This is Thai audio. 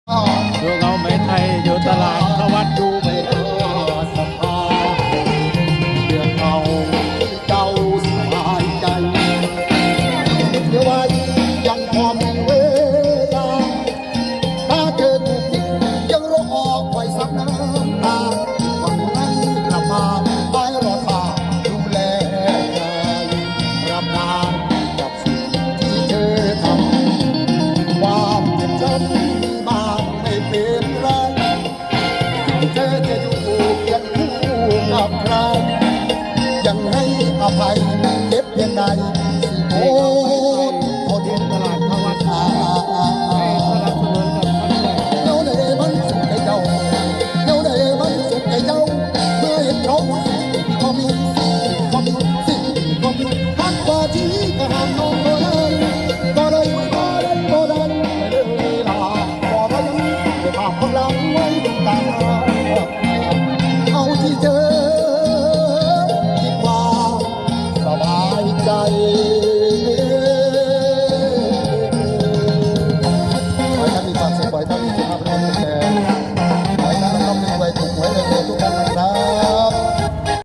ดูเงาไหมไทยอยู่ตลาดทวัดดูไปสภาเรื่องเอาเจ้าสบายใจเดี๋ยวไว้ยังพอมีเวลาถ้าเธอถูกทิ้งยังร้องออกไว้ซับน้ำตาวันนั้นกลับมาไปรอตาดูแลใจรับงานกับสิ่งที่เธอทำความเจ็บช้ำมีมากไม่เป็นไรเธอจะอยู่เคียงคู่กับใครยังให้อภัยเจ็บเพียงใดสิโอ้โทษเห็นตลาดทวัดให้สนับสนุนกับท่านเลยเดี๋ยวได้มันสุขให้เจ้าเดี๋ยวได้มันสุขให้เจ้าเมื่อเห็นเขาก็มีสิ่งทักว่าที่กระหำน้องก็ได้เลยลาพอได้ได้ภาพพลังไว้ดวงตาเอาที่เจอคิดว่าสบายใจขอให้ท่านมีความสุขขอให้ท่านมีสุขภาพแข็งแรง